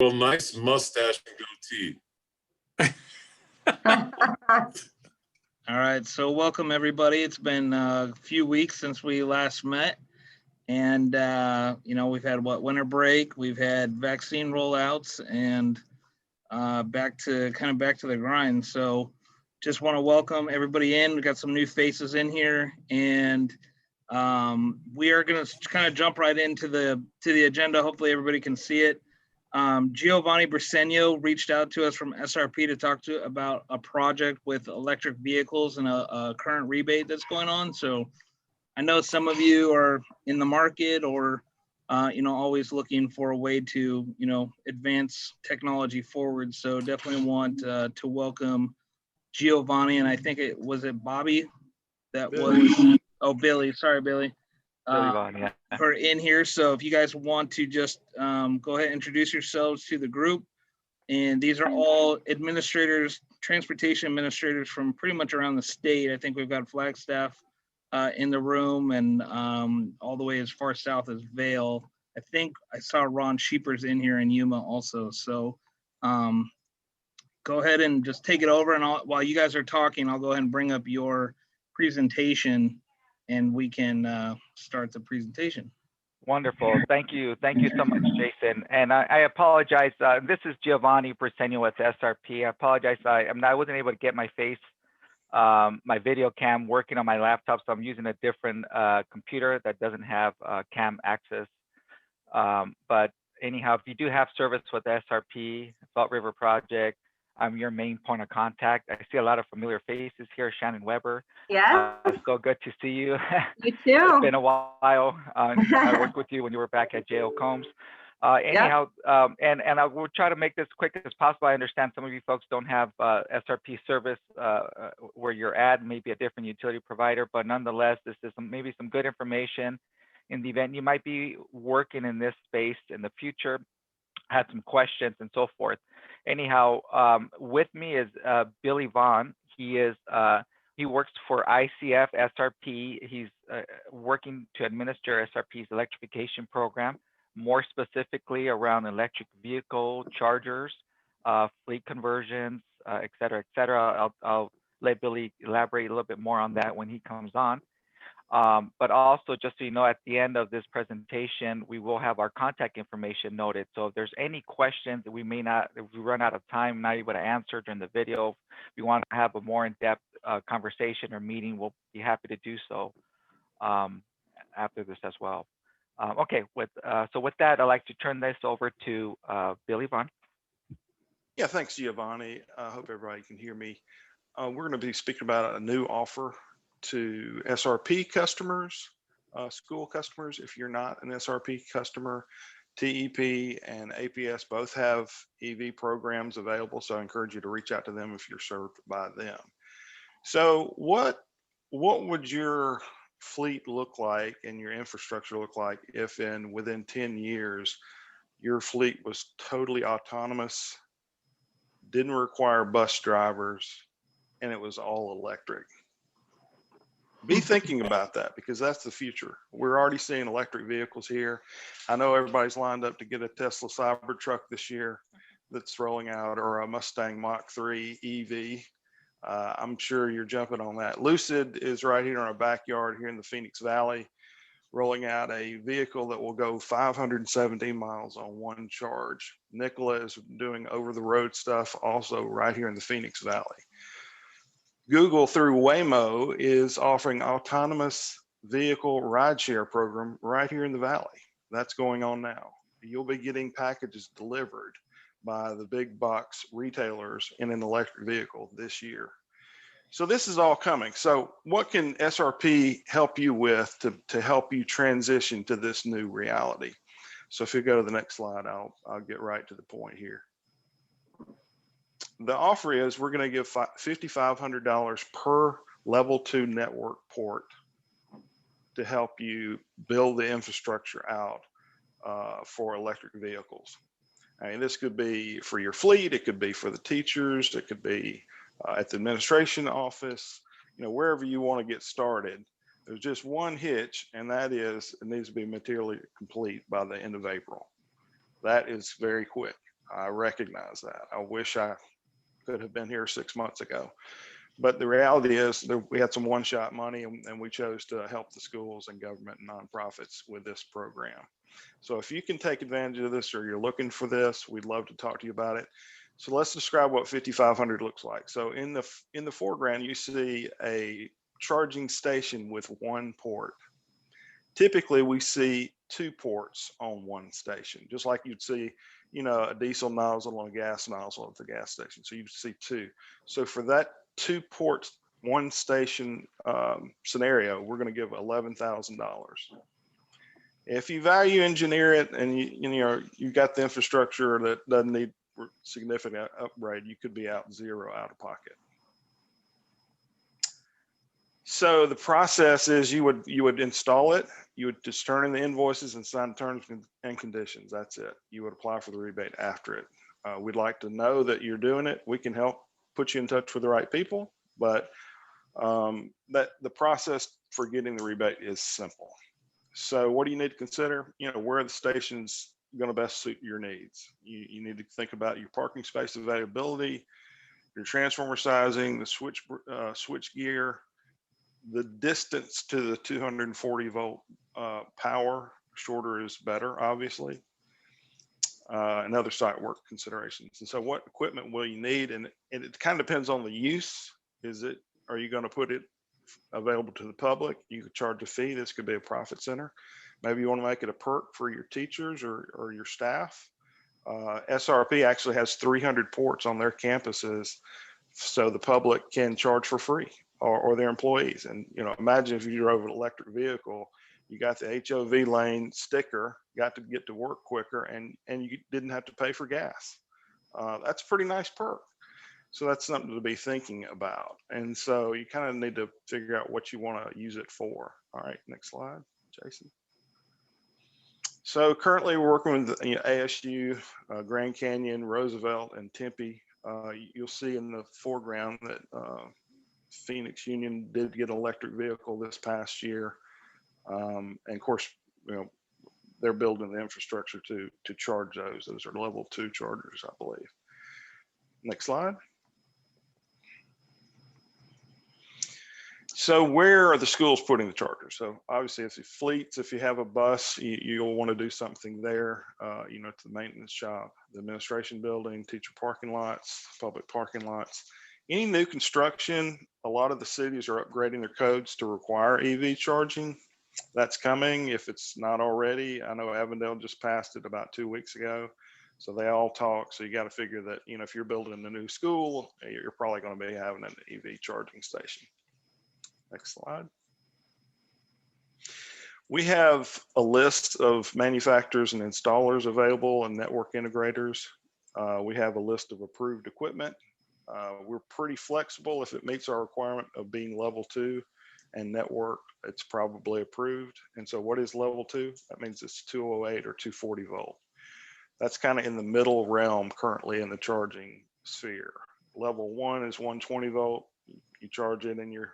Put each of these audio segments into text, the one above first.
Well, nice mustache and goatee. All right, so welcome everybody. It's been a few weeks since we last met, and we've had winter break, we've had vaccine rollouts, and back to the grind. So just want to welcome everybody in. We got some new faces in here, and we are going to kind of jump right into the agenda. Hopefully everybody can see it. Giovanni Brisegno reached out to us from SRP to talk about a project with electric vehicles and a current rebate that's going on. So I know some of you are in the market or, always looking for a way to, advance technology forward. So definitely want to welcome Giovanni, and I think was Bobby that Billy. Billy. Sorry, Billy. Yeah. For in here. So if you guys want to just go ahead and introduce yourselves to the group. And these are all administrators, transportation administrators from pretty much around the state. I think we've got Flagstaff in the room and all the way as far south as Vail. I think I saw Ron Sheepers in here in Yuma also. So go ahead and just take it over. And while you guys are talking, I'll go ahead and bring up your presentation and we can start the presentation. Wonderful. Thank you. Thank you so much, Jason. And I apologize. This is Giovanni Brisegno with SRP. I apologize. I wasn't able to get my face, my video cam working on my laptop, so I'm using a different computer that doesn't have cam access. But anyhow, if you do have service with SRP, Salt River Project, I'm your main point of contact. I see a lot of familiar faces here. Shannon Weber. Yeah. It's so good to see you. You too. It's been a while. I worked with you when you were back at J.O. Combs. Anyhow, and I will try to make this quick as possible. I understand some of you folks don't have SRP service where you're at, maybe a different utility provider, but nonetheless, this is maybe some good information in the event you might be working in this space in the future, had some questions and so forth. Anyhow, with me is Billy Vaughn. He works for ICF SRP. He's working to administer SRP's electrification program, more specifically around electric vehicle chargers, fleet conversions, et cetera, et cetera. I'll let Billy elaborate a little bit more on that when he comes on. But also, just so you know, at the end of this presentation, we will have our contact information noted. So if there's any questions that if we run out of time, not able to answer during the video, if we want to have a more in-depth conversation or meeting, we'll be happy to do so after this as well. Okay, so with that, I'd like to turn this over to Billy Vaughn. Yeah, thanks, Giovanni. I hope everybody can hear me. We're going to be speaking about a new offer to SRP customers, school customers. If you're not an SRP customer, TEP and APS both have EV programs available, so I encourage you to reach out to them if you're served by them. So what would your fleet look like and your infrastructure look like if within 10 years your fleet was totally autonomous, didn't require bus drivers, and it was all electric? Be thinking about that, because that's the future. We're already seeing electric vehicles here. I know everybody's lined up to get a Tesla Cybertruck this year that's rolling out, or a Mustang Mach-3 EV. I'm sure you're jumping on that. Lucid is right here in our backyard here in the Phoenix Valley, rolling out a vehicle that will go 517 miles on one charge. Nikola is doing over-the-road stuff also right here in the Phoenix Valley. Google, through Waymo, is offering autonomous vehicle rideshare program right here in the Valley. That's going on now. You'll be getting packages delivered by the big box retailers in an electric vehicle this year. So this is all coming. So what can SRP help you with to help you transition to this new reality? So if you go to the next slide, I'll get right to the point here. The offer is we're going to give $5,500 per level 2 network port to help you build the infrastructure out for electric vehicles. I mean, this could be for your fleet, it could be for the teachers, it could be at the administration office, wherever you want to get started. There's just one hitch, and that is it needs to be materially complete by the end of April. That is very quick. I recognize that. I wish I could have been here 6 months ago. But the reality is that we had some one-shot money, and we chose to help the schools and government and nonprofits with this program. So if you can take advantage of this, or you're looking for this, we'd love to talk to you about it. So let's describe what 5500 looks like. So in the foreground, you see a charging station with one port. Typically, we see 2 ports on one station, just like you'd see, a diesel nozzle and a gas nozzle at the gas station. So you'd see 2. So for that 2 ports, one station scenario, we're going to give $11,000. If you value engineer it and you've got the infrastructure that doesn't need significant upgrade, you could be out zero out of pocket. So the process is you would install it, you would just turn in the invoices and sign terms and conditions. That's it. You would apply for the rebate after it. We'd like to know that you're doing it. We can help put you in touch with the right people, but that the process for getting the rebate is simple. So what do you need to consider? Where the station's going to best suit your needs. You need to think about your parking space availability, your transformer sizing, the switch gear, the distance to the 240 volt power. Shorter is better, obviously, and other site work considerations. And so what equipment will you need? And it kind of depends on the use. Are you going to put it available to the public? You could charge a fee. This could be a profit center. Maybe you want to make it a perk for your teachers or your staff. SRP actually has 300 ports on their campuses, so the public can charge for free, or their employees. And imagine if you drove an electric vehicle, you got the HOV lane sticker, got to get to work quicker, and you didn't have to pay for gas. That's a pretty nice perk. So that's something to be thinking about. And so you kind of need to figure out what you want to use it for. All right, next slide, Jason. So currently we're working with ASU, Grand Canyon, Roosevelt, and Tempe. You'll see in the foreground that Phoenix Union did get an electric vehicle this past year. And of course, they're building the infrastructure to charge those. Those are level 2 chargers, I believe. Next slide. So where are the schools putting the chargers? So obviously, if it's fleets, if you have a bus, you'll want to do something there, to the maintenance shop, the administration building, teacher parking lots, public parking lots. Any new construction, a lot of the cities are upgrading their codes to require EV charging. That's coming if it's not already. I know Avondale just passed it about 2 weeks ago. So they all talk. So you got to figure that, if you're building a new school, you're probably going to be having an EV charging station. Next slide. We have a list of manufacturers and installers available and network integrators. We have a list of approved equipment. We're pretty flexible. If it meets our requirement of being level 2 and network, it's probably approved. And so what is level 2? That means it's 208 or 240 volt. That's kind of in the middle realm currently in the charging sphere. Level 1 is 120 volt. You charge it in your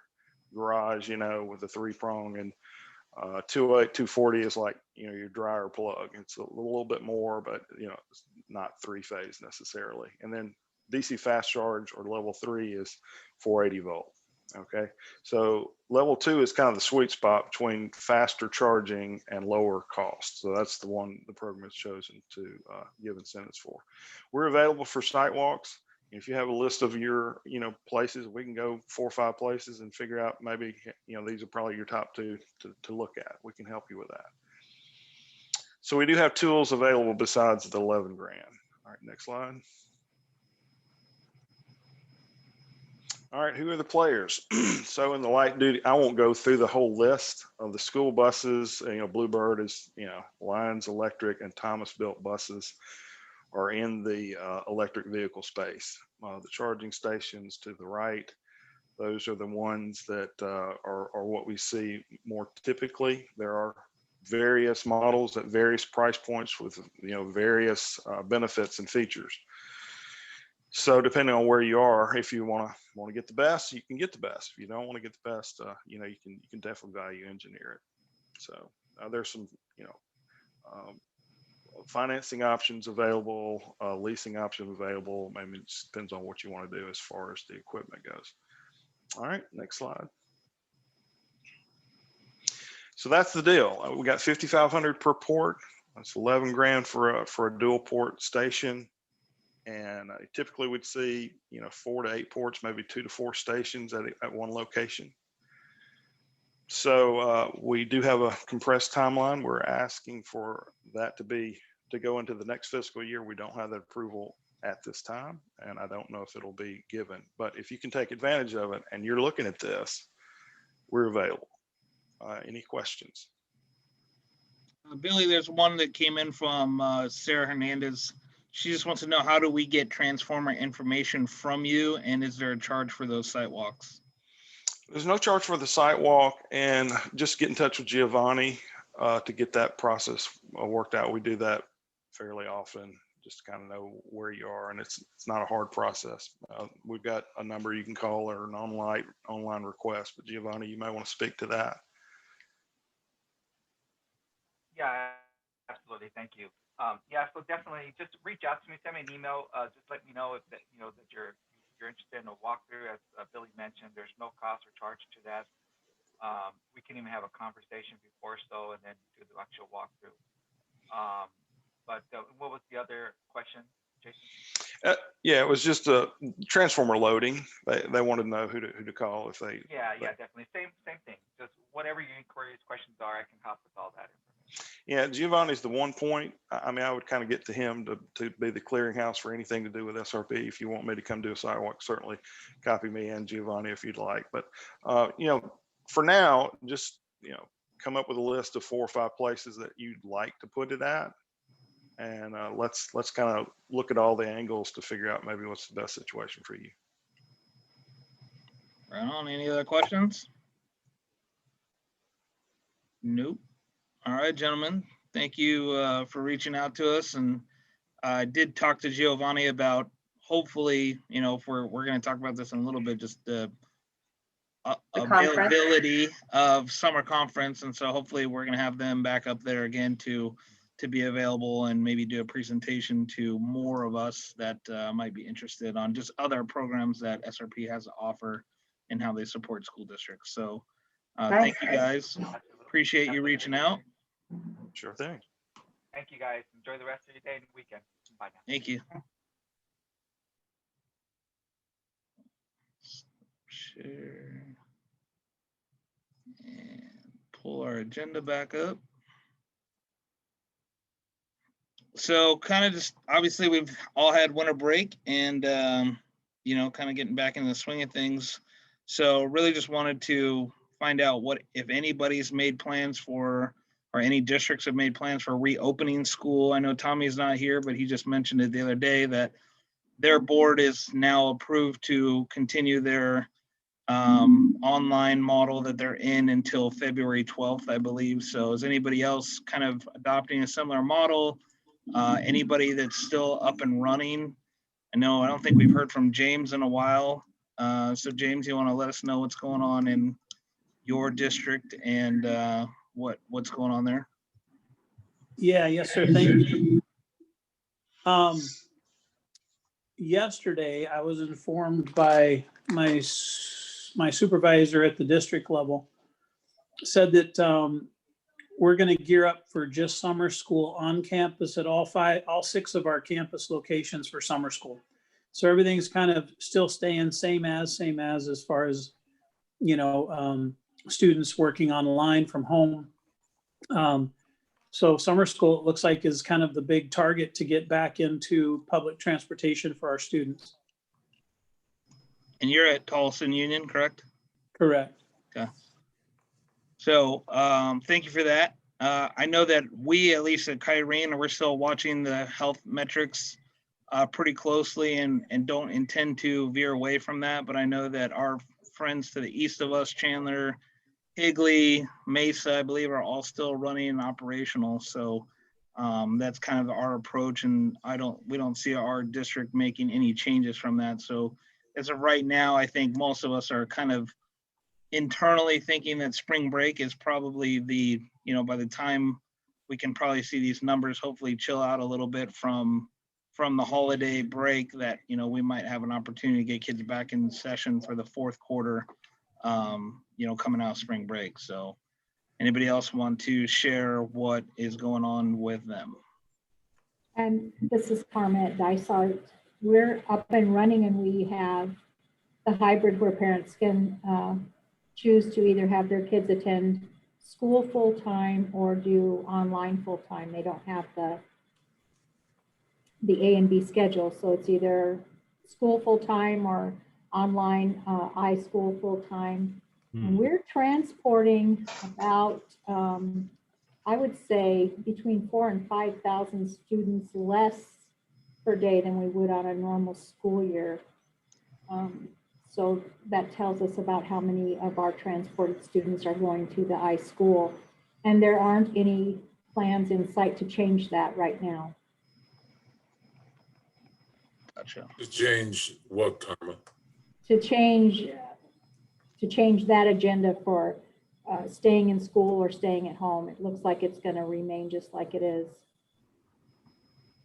garage, with a 3-prong, and 208, 240 is like, your dryer plug. It's a little bit more, but it's not 3-phase necessarily. And then DC fast charge or level 3 is 480 volt. Okay, so level 2 is kind of the sweet spot between faster charging and lower cost. So that's the one the program has chosen to give incentives for. We're available for site walks. If you have a list of your, places, we can go 4 or 5 places and figure out maybe, these are probably your top 2 to look at. We can help you with that. So we do have tools available besides the 11 grand. All right, next slide. All right, who are the players? So in the light duty, I won't go through the whole list of the school buses. Bluebird is, Lions Electric and Thomas built buses are in the electric vehicle space. The charging stations to the right, those are the ones that are what we see more typically. There are various models at various price points with various benefits and features. So depending on where you are, if you want to get the best, you can get the best. If you don't want to get the best, you can definitely value engineer it. So there's some financing options available, leasing options available. Maybe it just depends on what you want to do as far as the equipment goes. All right, next slide. So that's the deal. We got 5,500 per port. That's 11 grand for a dual port station. And typically we'd see, 4 to 8 ports, maybe 2 to 4 stations at one location. So we do have a compressed timeline. We're asking for that to go into the next fiscal year. We don't have that approval at this time, and I don't know if it'll be given. But if you can take advantage of it and you're looking at this, we're available. Any questions? Billy, there's one that came in from Sarah Hernandez. She just wants to know, how do we get transformer information from you, and is there a charge for those site walks? There's no charge for the site walk, and just get in touch with Giovanni to get that process worked out. We do that fairly often, just to kind of know where you are, and it's not a hard process. We've got a number you can call or an online request, but Giovanni, you might want to speak to that. Yeah, absolutely. Thank you. Yeah, so definitely just reach out to me, send me an email. Just let me know that you're interested in a walkthrough. As Billy mentioned, there's no cost or charge to that. We can even have a conversation before so, and then do the actual walkthrough. But what was the other question, Jason? Yeah, it was just a transformer loading. They wanted to know who to call if they. Yeah, definitely. Same thing. Just whatever your inquiries, questions are, I can help with all that information. Yeah, Giovanni's the one point. I mean, I would kind of get to him to be the clearinghouse for anything to do with SRP. If you want me to come do a sidewalk, certainly copy me and Giovanni if you'd like. But, for now, just, come up with a list of 4 or 5 places that you'd like to put it at. And let's kind of look at all the angles to figure out maybe what's the best situation for you. Right on. Any other questions? Nope. All right, gentlemen. Thank you for reaching out to us. And I did talk to Giovanni about, hopefully, if we're going to talk about this in a little bit, just the availability of summer conference. And so hopefully we're going to have them back up there again to be available and maybe do a presentation to more of us that might be interested on just other programs that SRP has to offer and how they support school districts. So thank you guys. Appreciate you reaching out. Sure thing. Thank you, guys. Enjoy the rest of your day and weekend. Bye now. Thank you. Share and pull our agenda back up. So kind of just, obviously we've all had winter break and, kind of getting back into the swing of things. So really just wanted to find out what, if anybody's made plans for, or any districts have made plans for reopening school. I know Tommy's not here, but he just mentioned it the other day that their board is now approved to continue their online model that they're in until February 12th, I believe. So is anybody else kind of adopting a similar model? Anybody that's still up and running? I don't think we've heard from James in a while. So James, you want to let us know what's going on in your district and what's going on there? Yeah, yes, sir. Thank you. Yesterday, I was informed by my supervisor at the district level, said that we're going to gear up for just summer school on campus at all 6 of our campus locations for summer school. So everything's kind of still staying same as far as, students working online from home. So summer school, it looks like, is kind of the big target to get back into public transportation for our students. And you're at Tolleson Union, correct? Correct. Okay. So thank you for that. I know that we, at least at Kyrene, we're still watching the health metrics pretty closely and don't intend to veer away from that. But I know that our friends to the east of us, Chandler, Higley, Mesa, I believe, are all still running and operational. So that's kind of our approach, and we don't see our district making any changes from that. So as of right now, I think most of us are kind of internally thinking that spring break is probably by the time we can probably see these numbers hopefully chill out a little bit from the holiday break, that, you know, we might have an opportunity to get kids back in session for the fourth quarter, you know, coming out of spring break. So anybody else want to share what is going on with them? And this is Carman Dysart. We're up and running, and we have the hybrid where parents can choose to either have their kids attend school full-time or do online full-time. They don't have the A and B schedule. So it's either school full-time or online iSchool full-time. And we're transporting about, I would say, between 4,000 and 5,000 students less per day than we would on a normal school year. So that tells us about how many of our transported students are going to the iSchool. And there aren't any plans in sight to change that right now. Gotcha. To change what, Carmen? To change that agenda for staying in school or staying at home. It looks like it's going to remain just like it is.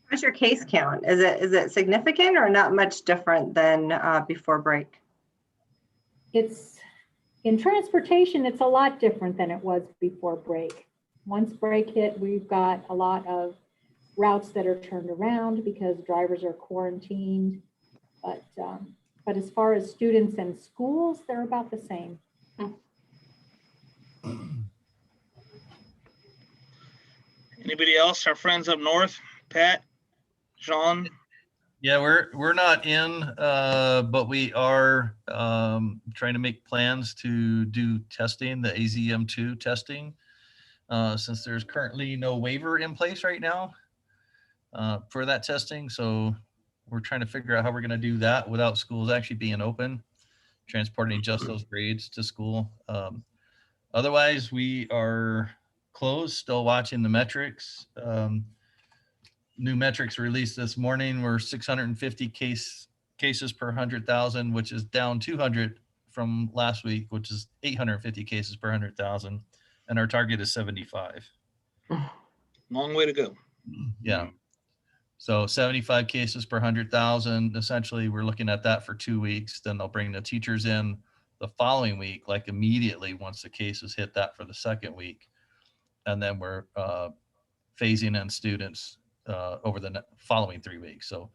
What's your case count? Is it significant or not much different than before break? It's in transportation, it's a lot different than it was before break. Once break hit, we've got a lot of routes that are turned around because drivers are quarantined. But as far as students and schools, they're about the same. Anybody else? Our friends up north, Pat, Sean? Yeah, we're not in, but we are trying to make plans to do testing, the AZM2 testing, since there's currently no waiver in place right now for that testing. So we're trying to figure out how we're going to do that without schools actually being open, transporting just those grades to school. Otherwise, we are closed, still watching the metrics. New metrics released this morning were 650 cases per 100,000, which is down 200 from last week, which is 850 cases per 100,000. And our target is 75. Long way to go. Yeah. So 75 cases per 100,000. Essentially, we're looking at that for 2 weeks. Then they'll bring the teachers in the following week, like immediately once the cases hit that for the second week. And then we're phasing in students over the following 3 weeks. So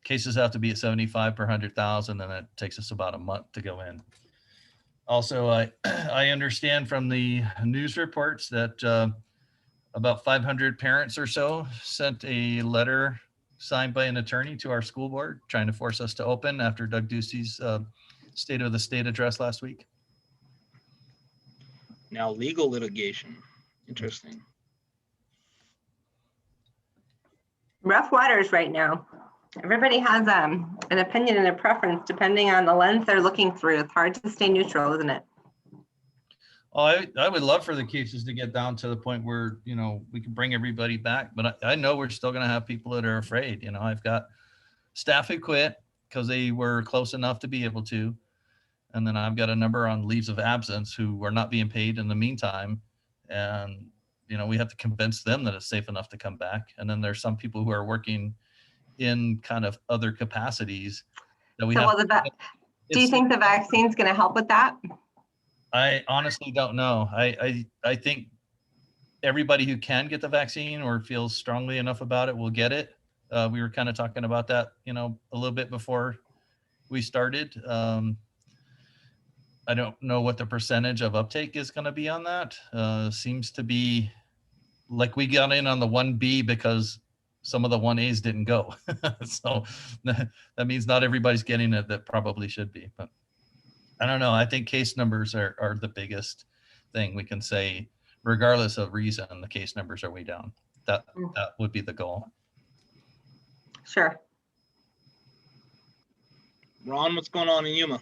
cases have to be at 75 per 100,000, and it takes us about a month to go in. Also, I understand from the news reports that about 500 parents or so sent a letter signed by an attorney to our school board trying to force us to open after Doug Ducey's State of the State address last week. Now legal litigation. Interesting. Rough waters right now. Everybody has an opinion and a preference depending on the lens they're looking through. It's hard to stay neutral, isn't it? Oh, I would love for the cases to get down to the point where, you know, we can bring everybody back, but I know we're still going to have people that are afraid. You know, I've got staff who quit because they were close enough to be able to. And then I've got a number on leaves of absence who are not being paid in the meantime. And, you know, we have to convince them that it's safe enough to come back. And then there's some people who are working in kind of other capacities that we have. Do you think the vaccine's going to help with that? I honestly don't know. I think everybody who can get the vaccine or feels strongly enough about it will get it. We were kind of talking about that, you know, a little bit before we started. I don't know what the percentage of uptake is going to be on that. Seems to be like we got in on the 1B because some of the 1As didn't go. So that means not everybody's getting it that probably should be, but I don't know. I think case numbers are the biggest thing we can say, regardless of reason, the case numbers are way down. That would be the goal. Sure. Ron, what's going on in Yuma?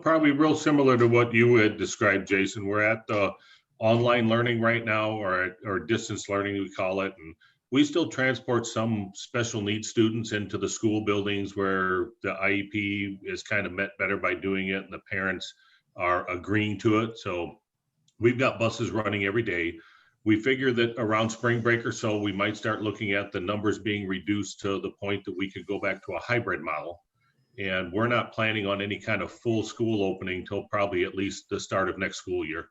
Probably real similar to what you had described, Jason. We're at the online learning right now, or distance learning, we call it. And we still transport some special needs students into the school buildings where the IEP is kind of met better by doing it, and the parents are agreeing to it. So we've got buses running every day. We figure that around spring break or so, we might start looking at the numbers being reduced to the point that we could go back to a hybrid model. And we're not planning on any kind of full school opening till probably at least the start of next school year.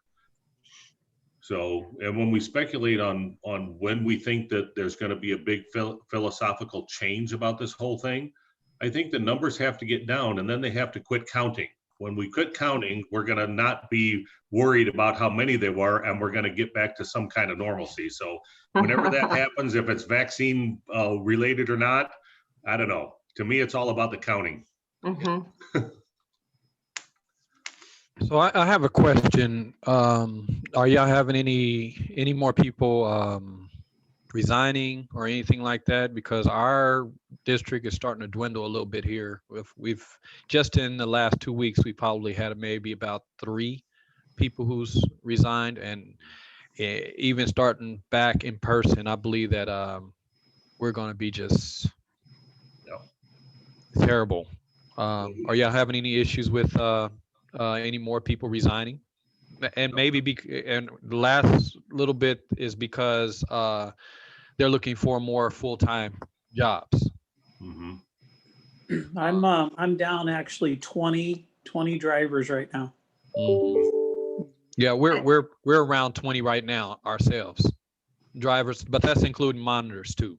So, and when we speculate on when we think that there's going to be a big philosophical change about this whole thing, I think the numbers have to get down and then they have to quit counting. When we quit counting, we're going to not be worried about how many there were, and we're going to get back to some kind of normalcy. So whenever that happens, if it's vaccine related or not, I don't know. To me, it's all about the counting. Mhm. So I have a question. Are y'all having any more people resigning or anything like that? Because our district is starting to dwindle a little bit here. We've just in the last 2 weeks, we probably had maybe about 3 people who's resigned, and even starting back in person, I believe that we're going to be just terrible. Are y'all having any issues with any more people resigning? And maybe and the last little bit is because they're looking for more full-time jobs. Mhm. I'm down actually 20 drivers right now. Yeah, we're around 20 right now ourselves, drivers, but that's including monitors too.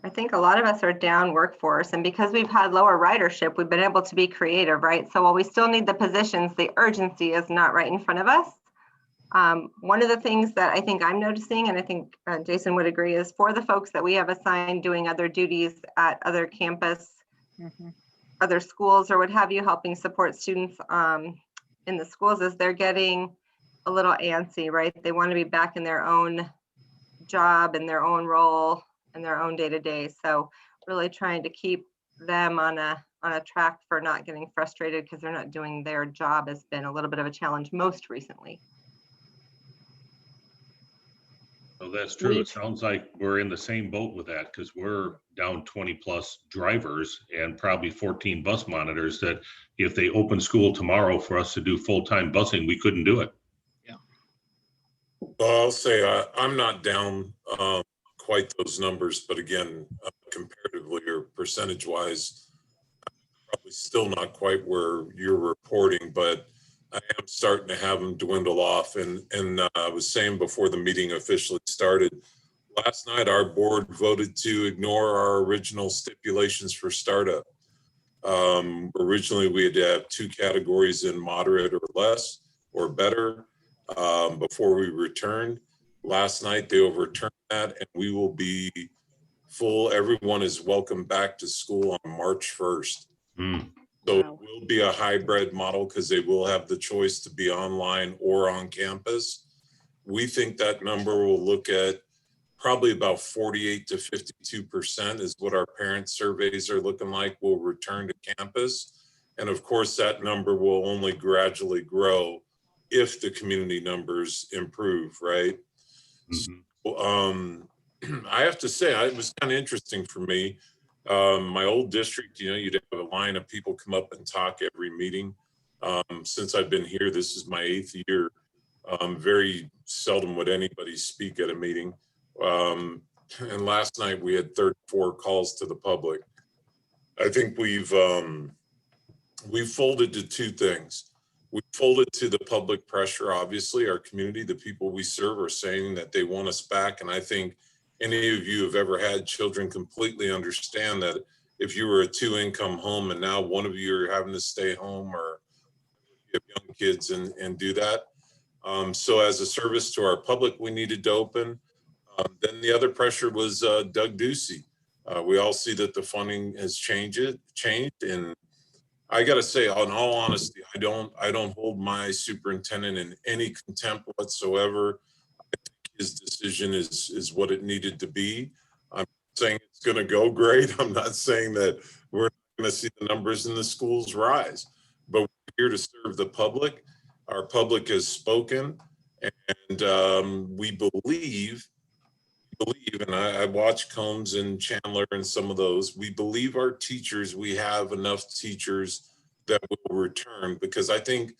I think a lot of us are down workforce, and because we've had lower ridership, we've been able to be creative, right? So while we still need the positions, the urgency is not right in front of us. One of the things that I think I'm noticing, and I think Jason would agree, is for the folks that we have assigned doing other duties at other campus, other schools, or what have you, helping support students in the schools, is they're getting a little antsy, right? They want to be back in their own job and their own role and their own day-to-day. So really trying to keep them on a track for not getting frustrated because they're not doing their job has been a little bit of a challenge most recently. So that's true. It sounds like we're in the same boat with that, because we're down 20 plus drivers and probably 14 bus monitors that if they open school tomorrow for us to do full-time busing, we couldn't do it. Well, I'll say I'm not down quite those numbers, but again, comparatively or percentage wise, probably still not quite where you're reporting, but I am starting to have them dwindle off. And I was saying before the meeting officially started, last night our board voted to ignore our original stipulations for startup. Originally, we had to have 2 categories in moderate or less or better before we returned. Last night, they overturned that, and we will be full. Everyone is welcome back to school on March 1st. So it will be a hybrid model because they will have the choice to be online or on campus. We think that number will look at probably about 48 to 52% is what our parent surveys are looking like will return to campus. And of course, that number will only gradually grow if the community numbers improve, right? So, I have to say, it was kind of interesting for me. My old district, you'd have a line of people come up and talk every meeting. Since I've been here, this is my 8th year. Very seldom would anybody speak at a meeting. And last night we had 34 calls to the public. I think we've folded to 2 things. We folded to the public pressure. Obviously, our community, the people we serve, are saying that they want us back. And I think any of you have ever had children completely understand that if you were a 2-income home and now one of you are having to stay home, or you have young kids and do that. So as a service to our public, we needed to open. Then the other pressure was Doug Ducey. We all see that the funding has changed. And I got to say, in all honesty, I don't hold my superintendent in any contempt whatsoever. I think his decision is what it needed to be. I'm not saying it's going to go great. I'm not saying that we're going to see the numbers in the schools rise, but we're here to serve the public. Our public has spoken, and we believe, and I watch Combs and Chandler and some of those, we believe our teachers, we have enough teachers that will return, because I think,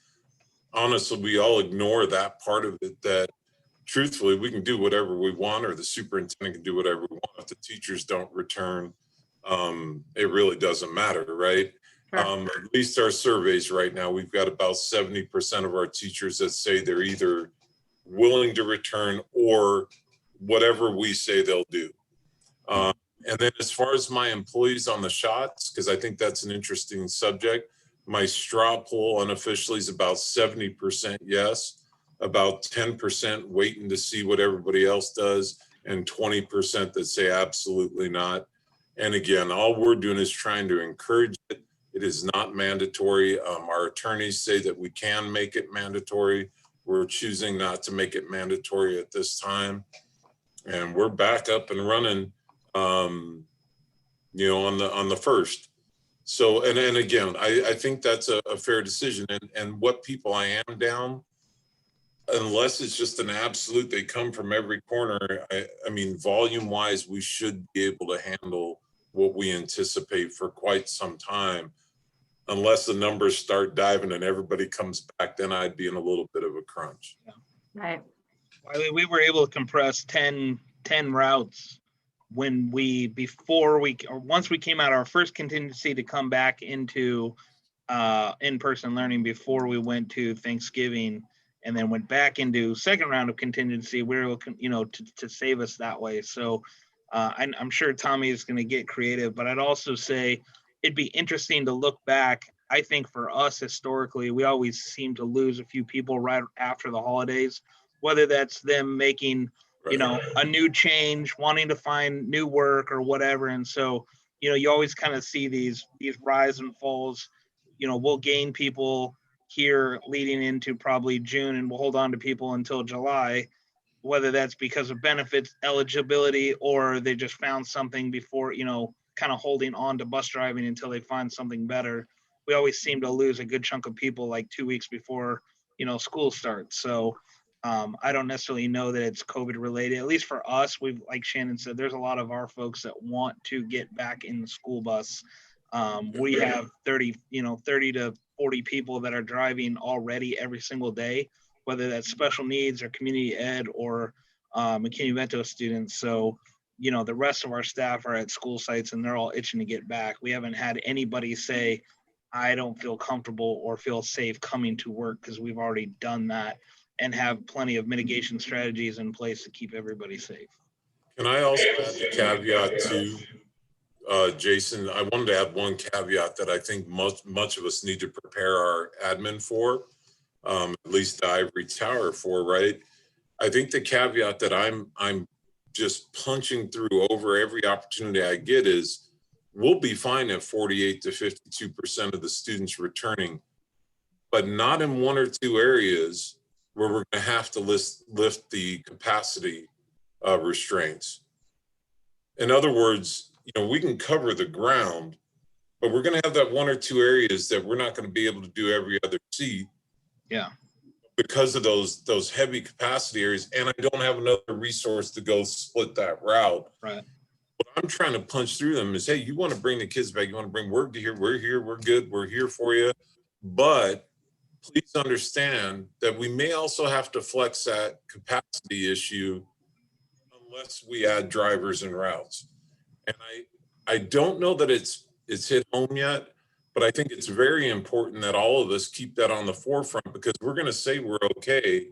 honestly, we all ignore that part of it, that truthfully, we can do whatever we want, or the superintendent can do whatever we want. If the teachers don't return, it really doesn't matter, right? Sure. At least our surveys right now, we've got about 70% of our teachers that say they're either willing to return or whatever we say they'll do. And then as far as my employees on the shots, because I think that's an interesting subject, my straw poll unofficially is about 70% yes, about 10% waiting to see what everybody else does, and 20% that say absolutely not. And again, all we're doing is trying to encourage it. It is not mandatory. Our attorneys say that we can make it mandatory. We're choosing not to make it mandatory at this time. And we're back up and running, you know, on the first. So, and again, I think that's a fair decision. And what people I am down, unless it's just an absolute, they come from every corner. I mean, volume wise, we should be able to handle what we anticipate for quite some time. Unless the numbers start diving and everybody comes back, then I'd be in a little bit of a crunch. Right. I mean, we were able to compress 10 routes when once we came out our first contingency to come back into in-person learning before we went to Thanksgiving, and then went back into second round of contingency. We were able, you know, to save us that way. So I'm sure Tommy is going to get creative, but I'd also say it'd be interesting to look back. I think for us historically, we always seem to lose a few people right after the holidays, whether that's them making, you know, a new change, wanting to find new work or whatever. And so, you know, you always kind of see these rise and falls. You know, we'll gain people here leading into probably June, and we'll hold on to people until July, whether that's because of benefits eligibility or they just found something before, you know, kind of holding on to bus driving until they find something better. We always seem to lose a good chunk of people like 2 weeks before, you know, school starts. So I don't necessarily know that it's COVID related. At least for us, we've, like Shannon said, there's a lot of our folks that want to get back in the school bus. We have 30 to 40 people that are driving already every single day, whether that's special needs or community ed or McKinney-Vento students. So, you know, the rest of our staff are at school sites and they're all itching to get back. We haven't had anybody say, I don't feel comfortable or feel safe coming to work, because we've already done that and have plenty of mitigation strategies in place to keep everybody safe. Can I also add the caveat to Jason? I wanted to add one caveat that I think much of us need to prepare our admin for, at least the ivory tower for, right? I think the caveat that I'm just punching through over every opportunity I get is we'll be fine at 48 to 52% of the students returning, but not in one or two areas where we're going to have to lift the capacity restraints. In other words, you know, we can cover the ground, but we're going to have that one or two areas that we're not going to be able to do every other seat. Yeah. Because of those heavy capacity areas, and I don't have another resource to go split that route. Right. What I'm trying to punch through them is, hey, you want to bring the kids back, you want to bring work to here, we're here, we're good, we're here for you. But please understand that we may also have to flex that capacity issue unless we add drivers and routes. And I don't know that it's hit home yet, but I think it's very important that all of us keep that on the forefront, because we're going to say we're okay,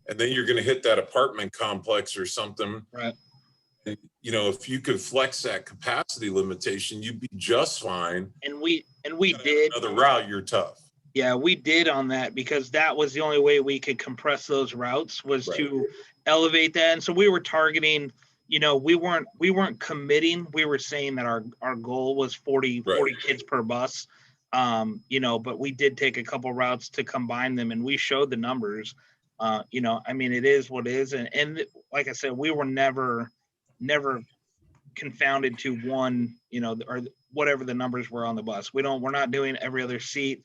and then you're going to hit that apartment complex or something. Right. And, you know, if you could flex that capacity limitation, you'd be just fine. And we did another route, you're tough. Yeah, we did on that, because that was the only way we could compress those routes was to elevate that. And so we were targeting, you know, we weren't committing. We were saying that our goal was 40 kids per bus. You know, but we did take a couple routes to combine them, and we showed the numbers. You know, I mean, it is what it is. And like I said, we were never confounded to one, you know, or whatever the numbers were on the bus. We're not doing every other seat.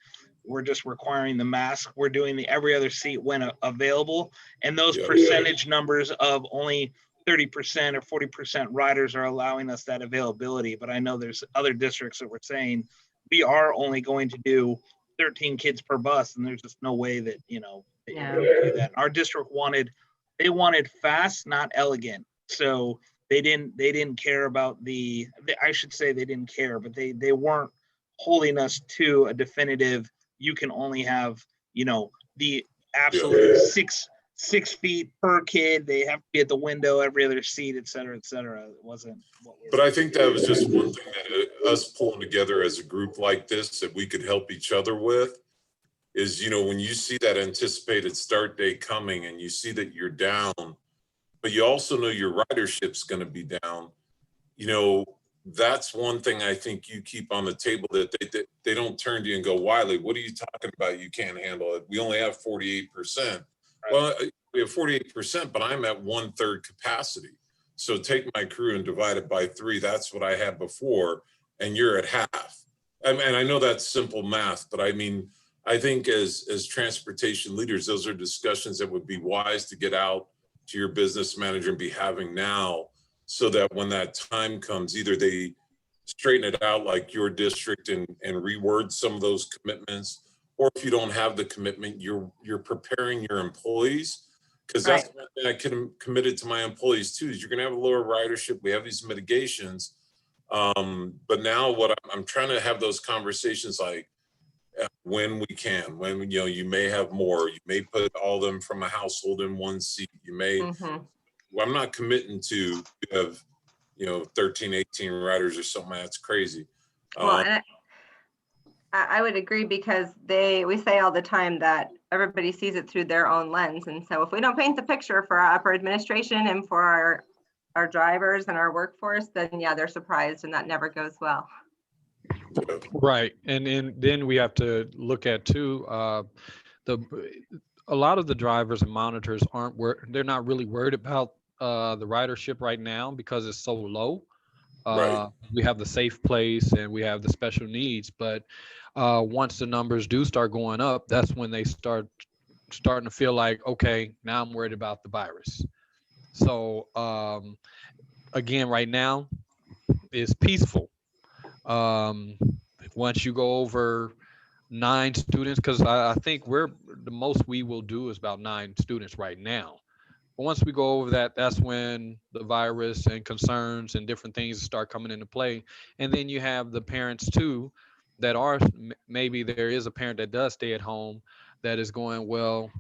We're just requiring the mask. We're doing the every other seat when available. And those percentage numbers of only 30% or 40% riders are allowing us that availability. But I know there's other districts that were saying we are only going to do 13 kids per bus, and there's just no way that, you know, that you're going to do that. Our district wanted they wanted fast, not elegant. So they didn't care about I should say they didn't care, but they weren't holding us to a definitive, you can only have, the absolute 6 feet per kid. They have to be at the window, every other seat, et cetera, et cetera. It wasn't what we were. But I think that was just one thing that us pulling together as a group like this that we could help each other with is, when you see that anticipated start date coming and you see that you're down, but you also know your ridership's going to be down, that's one thing I think you keep on the table, that they don't turn to you and go, Wiley, what are you talking about? You can't handle it. We only have 48%. Right. Well, we have 48%, but I'm at 1/3 capacity. So take my crew and divide it by 3. That's what I had before. And you're at half. And I know that's simple math, but I mean, I think as transportation leaders, those are discussions that would be wise to get out to your business manager and be having now, so that when that time comes, either they straighten it out like your district and reword some of those commitments, or if you don't have the commitment, you're preparing your employees. Because that's one thing I committed to my employees too, is you're going to have a lower ridership. We have these mitigations. But now what I'm trying to have those conversations like when we can, when, you may have more, you may put all them from a household in one seat. You may, well, I'm not committing to have, 13, 18 riders or something. That's crazy. Well, and I would agree, because we say all the time that everybody sees it through their own lens. And so if we don't paint the picture for our upper administration and for our drivers and our workforce, then yeah, they're surprised, and that never goes well. Right. And then we have to look at too, a lot of the drivers and monitors they're not really worried about the ridership right now because it's so low. Right. We have the safe place and we have the special needs, but once the numbers do start going up, that's when they starting to feel like, okay, now I'm worried about the virus. So again, right now it's peaceful. Once you go over 9 students, because I think the most we will do is about 9 students right now. But once we go over that, that's when the virus and concerns and different things start coming into play. And then you have the parents too, that are, maybe there is a parent that does stay at home that is going, well,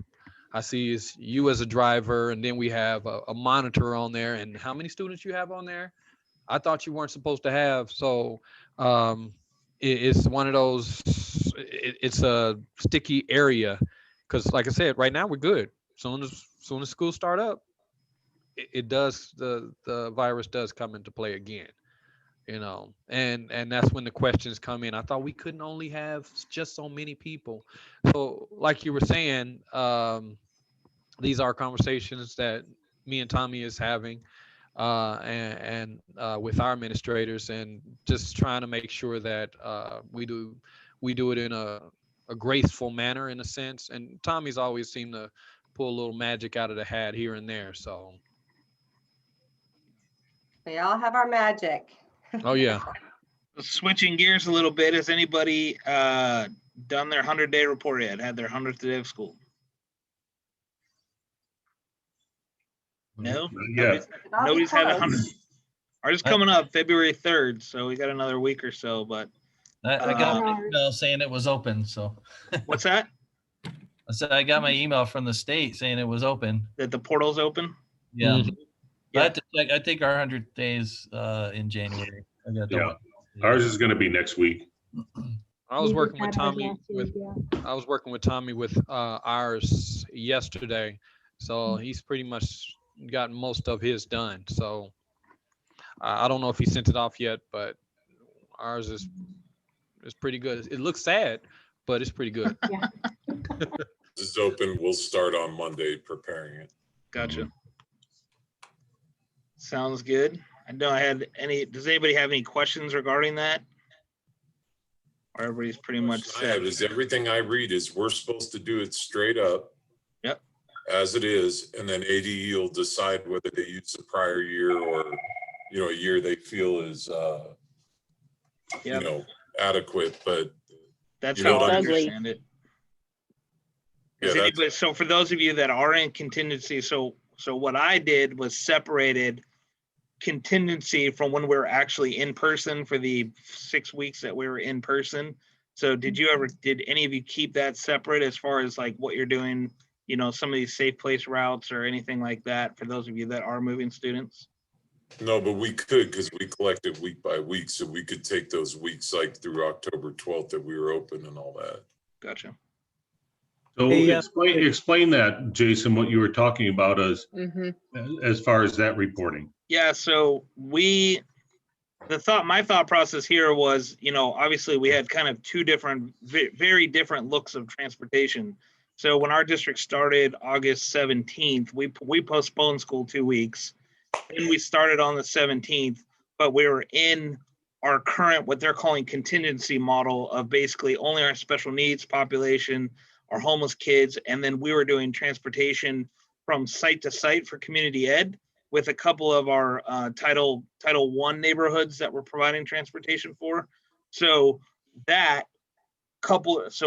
I see is you as a driver, and then we have a monitor on there, and how many students you have on there? I thought you weren't supposed to have. So it's one of those, it's a sticky area, because like I said, right now we're good. Soon as schools start up, it does, the virus does come into play again, and that's when the questions come in. I thought we couldn't only have just so many people. So like you were saying, these are conversations that me and Tommy is having and with our administrators, and just trying to make sure that we do it in a graceful manner, in a sense. And Tommy's always seemed to pull a little magic out of the hat here and there. So we all have our magic. oh yeah. Switching gears a little bit, has anybody done their 100-day report yet? Had their 100th day of school? No? Yeah. Nobody's had 100. Ours is coming up February 3rd, so we got another week or so, but. I got an email saying it was open, so. What's that? I said I got my email from the state saying it was open. That the portal's open? Yeah. Mm-hmm. Yeah. I have to check. I think our 100 days in January. Yeah. Ours is going to be next week. I was We working just with had ours Tommy last week, yeah. I was working with Tommy with ours yesterday. So he's pretty much gotten most of his done. So I don't know if he sent it off yet, but ours is pretty good. It looks sad, but it's pretty good. Yeah. This is open. We'll start on Monday preparing it. Gotcha. Sounds good. I know does anybody have any questions regarding that? Or everybody's pretty much I have set? is everything I read is we're supposed to do it straight up. Yep. As it is, and then ADE will decide whether they use the prior year or, a year they feel is, Yep. adequate, but That's you know how what I I mean? understand it. yeah, So for those of you that are in contingency, so So what I did was separated contingency from when we were actually in person for the 6 weeks that we were in person. So did any of you keep that separate as far as like what you're doing, you know, some of these safe place routes or anything like that for those of you that are moving students? No, but we could, because we collected week by week, so we could take those weeks like through October 12th that we were open and all that. Gotcha. So Hey, explain that, Jason, what you were talking about as far as that reporting. Yeah, so my thought process here was, you know, obviously we had kind of two different, very different looks of transportation. So when our district started August 17th, we postponed school 2 weeks. Then we started on the 17th, but we were in our current, what they're calling contingency model of basically only our special needs population, our homeless kids, and then we were doing transportation from site to site for community ed with a couple of our Title I neighborhoods that we're providing transportation for. So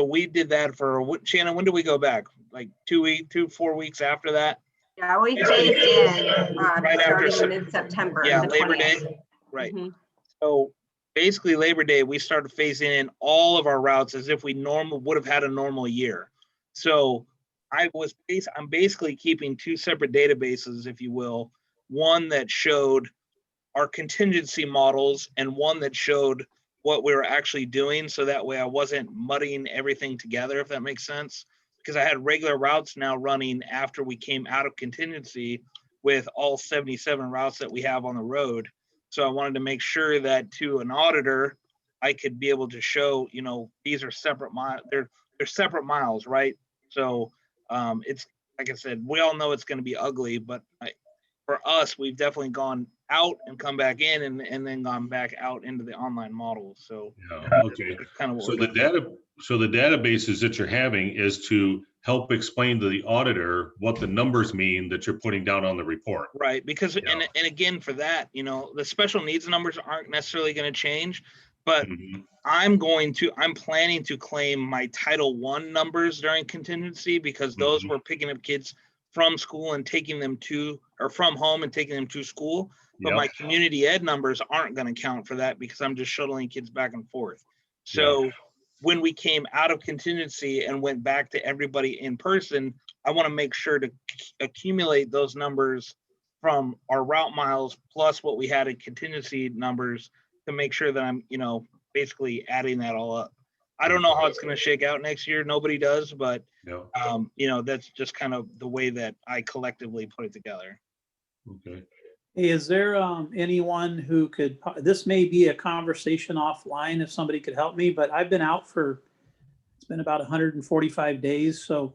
we did that for, Shannon, when did we go back? Like 4 weeks after that? Yeah, we phased in Right after starting in mid-September. Yeah, the Labor 20th. Day. Right. Mhm. So basically Labor Day, we started phasing in all of our routes as if we would have had a normal year. So I'm basically keeping two separate databases, if you will, one that showed our contingency models and one that showed what we were actually doing. So that way I wasn't muddying everything together, if that makes sense. Because I had regular routes now running after we came out of contingency with all 77 routes that we have on the road. So I wanted to make sure that to an auditor, I could be able to show, you know, these are separate miles, they're separate miles, right? So it's, like I said, we all know it's going to be ugly, but for us, we've definitely gone out and come back in and then gone back out into the online model. So Yeah, okay. Kind of what So we're doing. the databases that you're having is to help explain to the auditor what the numbers mean that you're putting down on the report. Right, because Yeah. and again, for that, you know, the special needs numbers aren't necessarily going to change, but Mhm. I'm planning to claim my Title I numbers during contingency because those were picking up kids from school and taking them from home and taking them to school. But Yep. my community ed numbers aren't going to count for that because I'm just shuttling kids back and forth. So when we came out of contingency and went back to everybody in person, I want to make sure to accumulate those numbers from our route miles plus what we had in contingency numbers to make sure that I'm, you know, basically adding that all up. I don't know how it's going to shake out next year. Nobody does, but Yeah. you know, that's just kind of the way that I collectively put it together. Okay. Hey, is there anyone who could, this may be a conversation offline if somebody could help me, but I've been out it's been about 145 days. So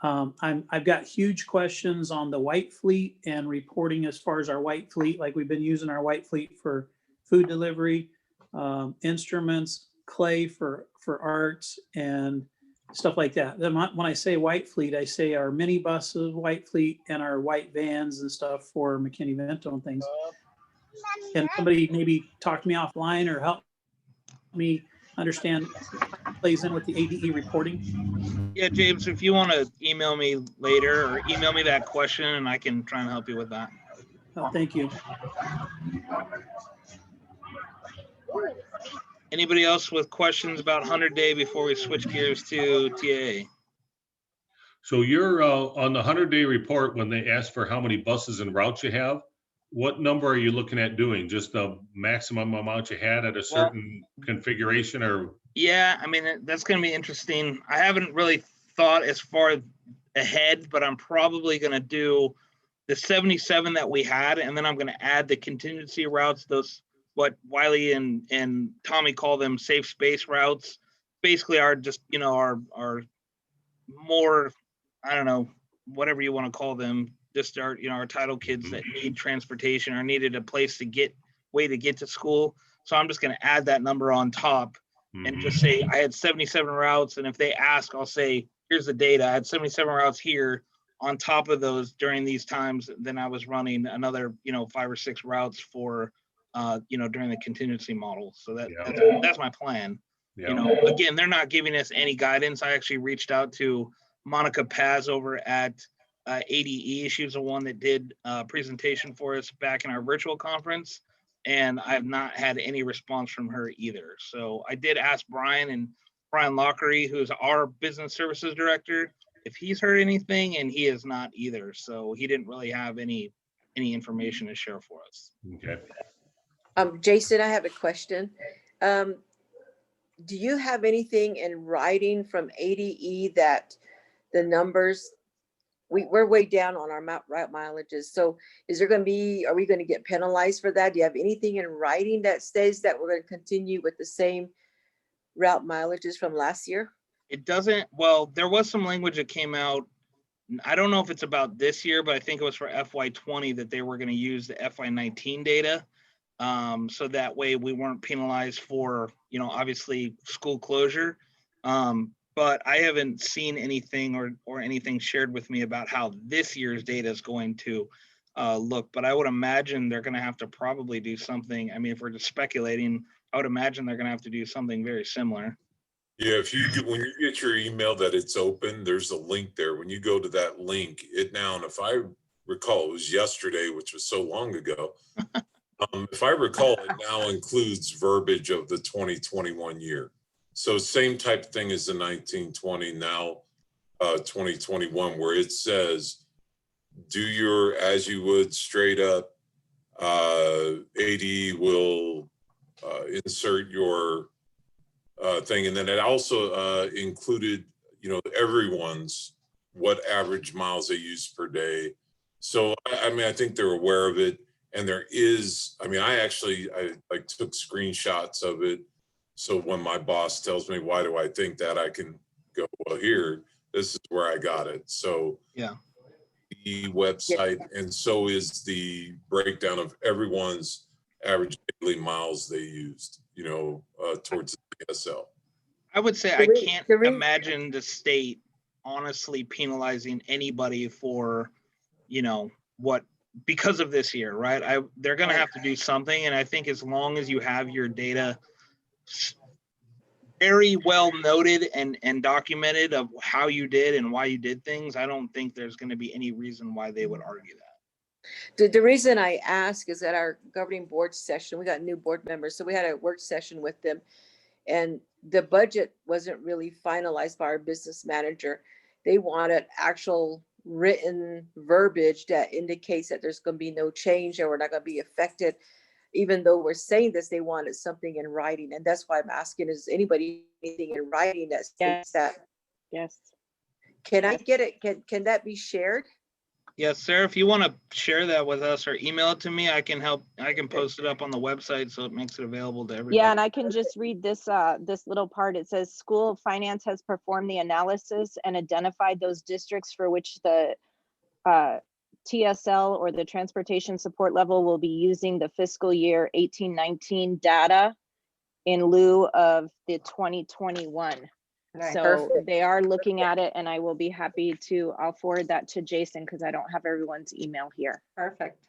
I've got huge questions on the white fleet and reporting as far as our white fleet. Like we've been using our white fleet for food delivery, instruments, clay for arts and stuff like that. Then when I say white fleet, I say our mini buses, white fleet, and our white vans and stuff for McKinney-Vento and things. Can somebody maybe talk to me offline or help me understand how it plays in with the ADE reporting? Yeah, James, if you want to email me later or email me that question and I can try and help you with that. Oh, thank you. Anybody else with questions about 100-day before we switch gears to TAA? So you're on the 100-day report, when they ask for how many buses and routes you have, what number are you looking at doing? Just the maximum amount you had at a certain configuration or? Yeah, I mean, that's going to be interesting. I haven't really thought as far ahead, but I'm probably going to do the 77 that we had, and then I'm going to add the contingency routes, those what Wiley and Tommy call them safe space routes. Basically are just, you know, our more, I don't know, whatever you want to call them, just our, you know, our title kids that need transportation or needed a place to get to school. So I'm just going to add that number on top and just say I had 77 routes. And if they ask, I'll say, here's the data. I had 77 routes here. On top of those during these times, then I was running another, you know, 5 or 6 routes for, you know, during the contingency model. So that's my plan. Yeah. You know, again, they're not giving us any guidance. I actually reached out to Monica Paz over at ADE. She was the one that did a presentation for us back in our virtual conference, and I have not had any response from her either. So I did ask Brian Lockery, who's our business services director, if he's heard anything, and he has not either. So he didn't really have any information to share for us. Okay. Jason, I have a question. Do you have anything in writing from ADE that the numbers, we're way down on our route mileages. So is there going to be, are we going to get penalized for that? Do you have anything in writing that says that we're going to continue with the same route mileages from last year? It doesn't, well, there was some language that came out. I don't know if it's about this year, but I think it was for FY20 that they were going to use the FY19 data. So that way we weren't penalized for, obviously school closure. But I haven't seen anything or anything shared with me about how this year's data is going to look. But I would imagine they're going to have to probably do something. I mean, if we're just speculating, I would imagine they're going to have to do something very similar. Yeah, when you get your email that it's open, there's a link there. When you go to that link, it now, and if I recall, it was yesterday, which was so long ago. If I recall, it now includes verbiage of the 2021 year. So same type of thing as the 1920, now 2021, where it says, do your as you would straight up. AD will insert your thing, and then it also included, everyone's what average miles they use per day. So I mean, I think they're aware of it, and there is. I mean, I took screenshots of it, so when my boss tells me why do I think that, I can go, well, here, this is where I got it. So yeah, the website, and so is the breakdown of everyone's average daily miles they used, towards the PSL. I would say I can't imagine the state honestly penalizing anybody for, because of this year, right? They're going to have to do something. And I think as long as you have your data very well noted and documented of how you did and why you did things, I don't think there's going to be any reason why they would argue that. The reason I ask is at our governing board session, we got new board members. So we had a work session with them, and the budget wasn't really finalized by our business manager. They wanted actual written verbiage that indicates that there's going to be no change or we're not going to be affected. Even though we're saying this, they wanted something in writing. And that's why I'm asking, is anybody anything in writing that states that? Yes. Can I get it? Can that be shared? Yes, Sarah, if you want to share that with us or email it to me, I can help. I can post it up on the website so it makes it available to everybody. Yeah, and I can just read this this little part. It says School of Finance has performed the analysis and identified those districts for which the TSL or the transportation support level will be using the fiscal year 18-19 data in lieu of the 2021. Right. So Perfect. they are looking at it, and I will be happy to, I'll forward that to Jason because I don't have everyone's email here. Perfect.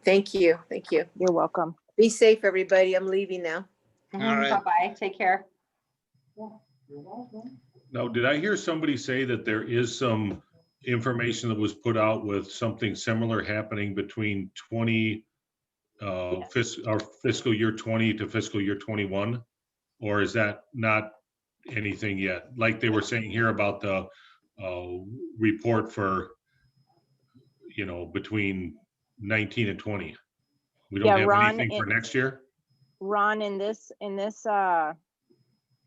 Thank you. Thank you. You're welcome. Be safe, everybody. I'm leaving now. All right. Bye-bye. Take care. Now, did I hear somebody say that there is some information that was put out with something similar happening between fiscal year 20 to fiscal year 21? Or is that not anything yet? Like they were saying here about the report for, between 19 and 20. We don't have Ron, anything for next year? Ron, in this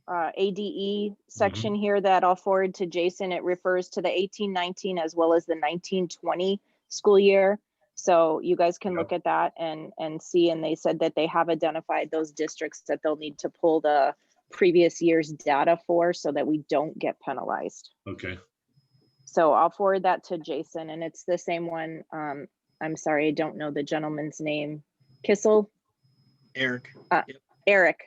ADE section here that I'll forward to Jason, it refers to the 18-19 as well as the 19-20 school year. So you guys can look at that and see, and they said that they have identified those districts that they'll need to pull the previous year's data for so that we don't get penalized. Okay. So I'll forward that to Jason, and it's the same one. I'm sorry, I don't know the gentleman's name. Kissel? Eric. Eric.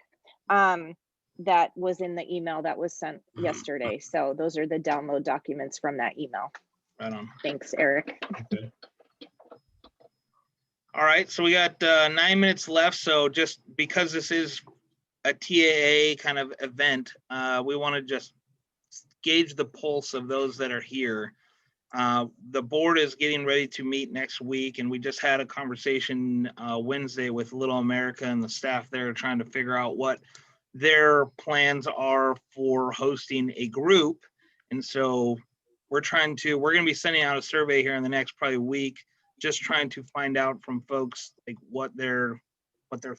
That was in the email that was sent yesterday. So those are the download documents from that email. Right on. Thanks, Eric. Okay. All right, so we got 9 minutes left. So just because this is a TAA kind of event, we want to just gauge the pulse of those that are here. The board is getting ready to meet next week, and we just had a conversation Wednesday with Little America and the staff there, trying to figure out what their plans are for hosting a group. And so we're going to be sending out a survey here in the next probably week, just trying to find out from folks like what their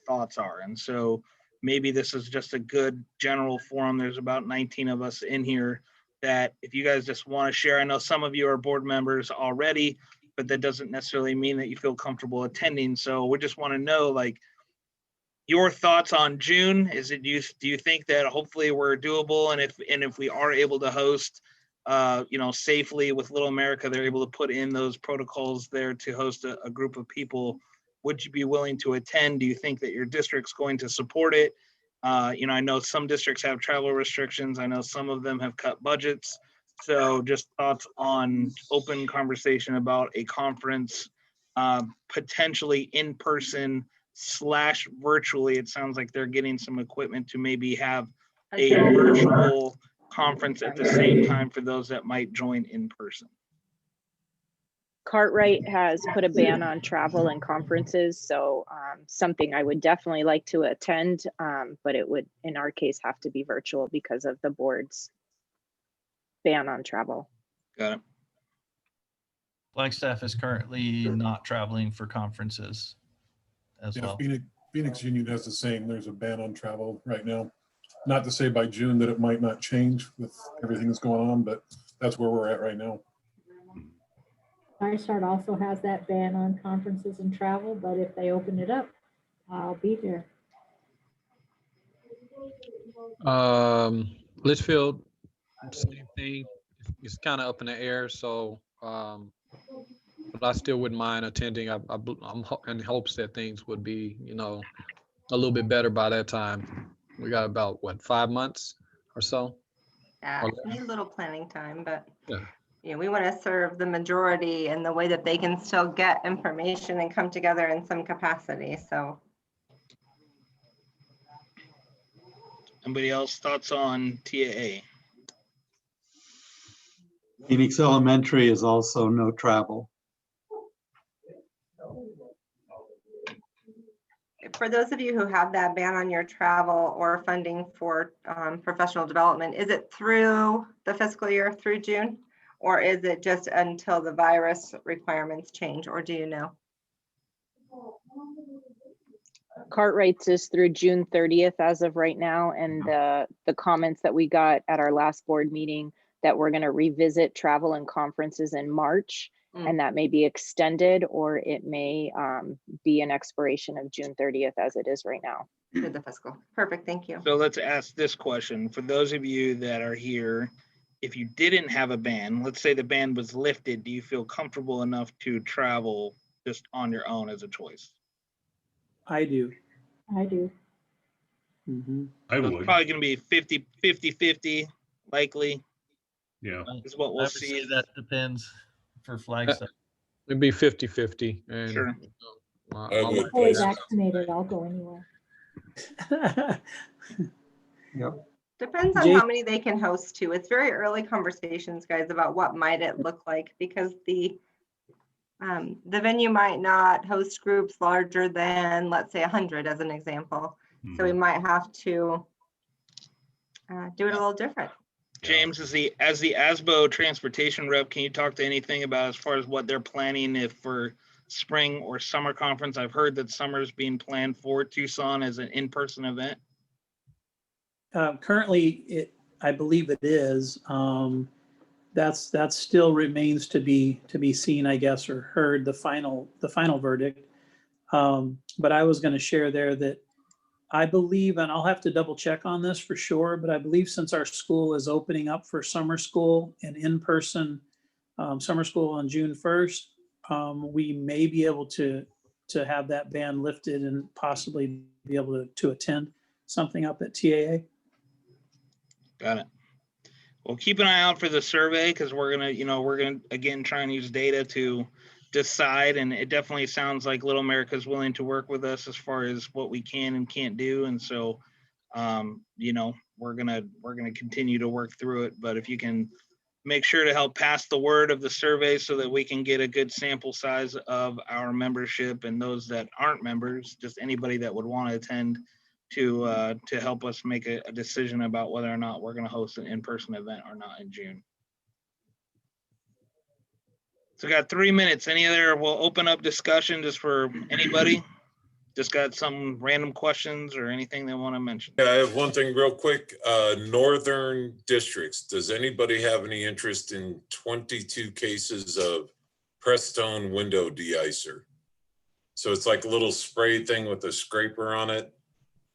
thoughts are. And so maybe this is just a good general forum. There's about 19 of us in here that if you guys just want to share, I know some of you are board members already, but that doesn't necessarily mean that you feel comfortable attending. So we just want to know, like, your thoughts on June. Is it, do you think that hopefully we're doable? And if we are able to host, safely with Little America, they're able to put in those protocols there to host a group of people. Would you be willing to attend? Do you think that your district's going to support it? I know some districts have travel restrictions. I know some of them have cut budgets. So just thoughts on open conversation about a conference, potentially in person / virtually. It sounds like they're getting some equipment to maybe have a virtual conference at the same time for those that might join in person. Cartwright has put a ban on travel and conferences, so something I would definitely like to attend, but it would, in our case, have to be virtual because of the board's ban on travel. Got it. Flagstaff is currently not traveling for conferences as Yeah, well. Phoenix Union has the same. There's a ban on travel right now. Not to say by June that it might not change with everything that's going on, but that's where we're at right now. Dysart also has that ban on conferences and travel, but if they open it up, I'll be there. Litchfield, same thing. It's kind of up in the air, so but I still wouldn't mind attending. I'm in hopes that things would be, a little bit better by that time. We got about 5 months or so. Yeah, we need a little planning time, but Yeah. we want to serve the majority in the way that they can still get information and come together in some capacity. So, Anybody else thoughts on TAA? Phoenix Elementary is also no travel. for those of you who have that ban on your travel or funding for professional development, is it through the fiscal year through June? Or is it just until the virus requirements change, or do you know? Cartwright's is through June 30th as of right now, and the comments that we got at our last board meeting that we're going to revisit travel and conferences in March, and that may be extended, or it may be an expiration of June 30th as it is right now. Through the fiscal. Perfect, thank you. So let's ask this question. For those of you that are here, if you didn't have a ban, let's say the ban was lifted, do you feel comfortable enough to travel just on your own as a choice? I do. I do. Mm-hmm. I So would. it's probably going to be 50-50 likely. Yeah. Is what I we'll would say see. that depends for Flagstaff. It'd be 50-50. And Sure. I would. I'm fully vaccinated, I'll go anywhere. Yep. Depends on how many they can host too. It's very early conversations, guys, about what might it look like, because the venue might not host groups larger than, let's say, 100 as an example. So we might have to do it a little different. James, as the ASBO transportation rep, can you talk to anything about as far as what they're planning if for spring or summer conference? I've heard that summer is being planned for Tucson as an in-person event. Currently, I believe it is. That still remains to be seen, I guess, or heard the final verdict. But I was going to share there that I believe, and I'll have to double check on this for sure, but I believe since our school is opening up for summer school and in-person summer school on June 1st, we may be able to have that ban lifted and possibly be able to attend something up at TAA. Got it. Well, keep an eye out for the survey, because we're gonna again try and use data to decide, and it definitely sounds like Little America is willing to work with us as far as what we can and can't do, and so we're gonna continue to work through it. But if you can make sure to help pass the word of the survey so that we can get a good sample size of our membership and those that aren't members, just anybody that would want to attend, to help us make a decision about whether or not we're going to host an in-person event or not in June. So we got 3 minutes. Any other, we'll open up discussion just for anybody. Just got some random questions or anything they want to mention. Yeah, I have one thing real quick. Northern districts, does anybody have any interest in 22 cases of Prestone window deicer? So it's like a little spray thing with a scraper on it.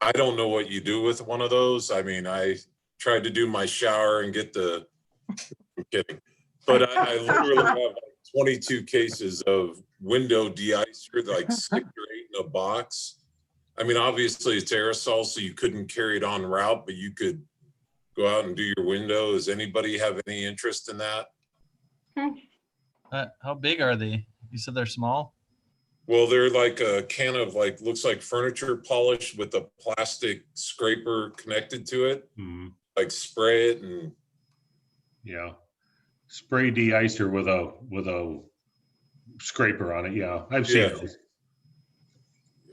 I don't know what you do with one of those. I mean, I tried to do my shower and get the, I'm kidding. But I literally have like 22 cases of window deicer, like 6 or 8 in a box. I mean, obviously it's aerosol, so you couldn't carry it on route, but you could go out and do your window. Does anybody have any interest in that? How big are they? You said they're small? Well, they're like a can of like, looks like furniture polish with a plastic scraper connected to it. Mhm. Like spray it and. Yeah. Spray deicer with a scraper on it. Yeah, I've seen Yeah. those.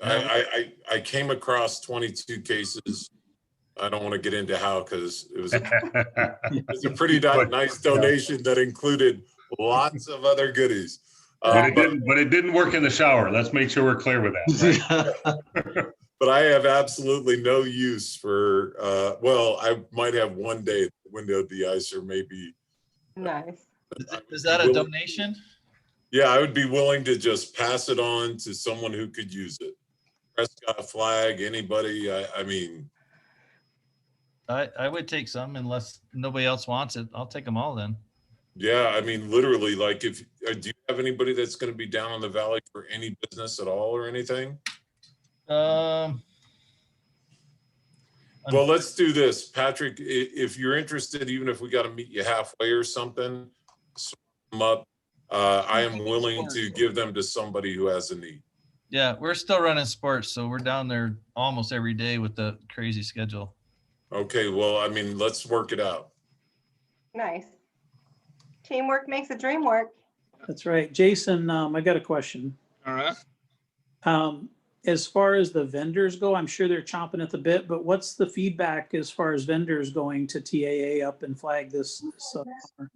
I came across 22 cases. I don't want to get into how, because it was a pretty nice donation that included lots of other goodies. But it didn't work in the shower. Let's make sure we're clear with that. Right? But I have absolutely no use for, well, I might have one day window deicer, maybe. Nice. Is that a donation? Yeah, I would be willing to just pass it on to someone who could use it. Prescott Flag, anybody, I mean. I would take some unless nobody else wants it. I'll take them all then. Yeah, I mean, literally, like, if do you have anybody that's going to be down on the valley for any business at all or anything? Well, let's do this, Patrick. If you're interested, even if we got to meet you halfway or something, sum them up. I am willing to give them to somebody who has a need. Yeah, we're still running sports, so we're down there almost every day with the crazy schedule. Okay, well, I mean, let's work it out. Nice. Teamwork makes the dream work. That's right. Jason, I got a question. All right. As far as the vendors go, I'm sure they're chomping at the bit, but what's the feedback as far as vendors going to TAA up in Flag this summer?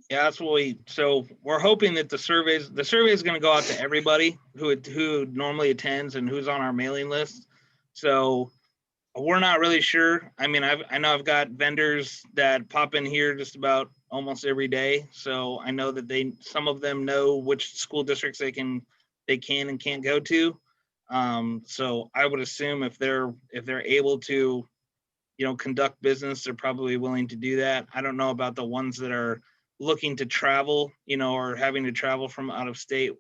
Yeah, that's what so we're hoping that the survey is going to go out to everybody who normally attends and who's on our mailing list. So we're not really sure. I mean, I know I've got vendors that pop in here just about almost every day. So I know that some of them know which school districts they can and can't go to. So I would assume if they're able to, conduct business, they're probably willing to do that. I don't know about the ones that are looking to travel, or having to travel from out of state,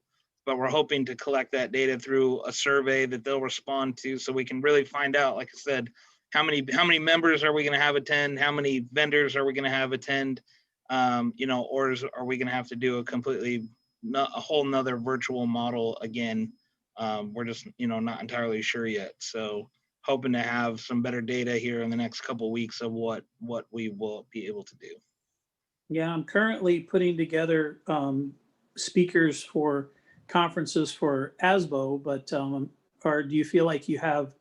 but we're hoping to collect that data through a survey that they'll respond to, so we can really find out, like I said, how many members are we going to have attend? How many vendors are we going to have attend? Or are we going to have to do a whole nother virtual model again? We're just, not entirely sure yet. So hoping to have some better data here in the next couple of weeks of what we will be able to do. Yeah, I'm currently putting together speakers for conferences for ASBO, but or do you feel like you have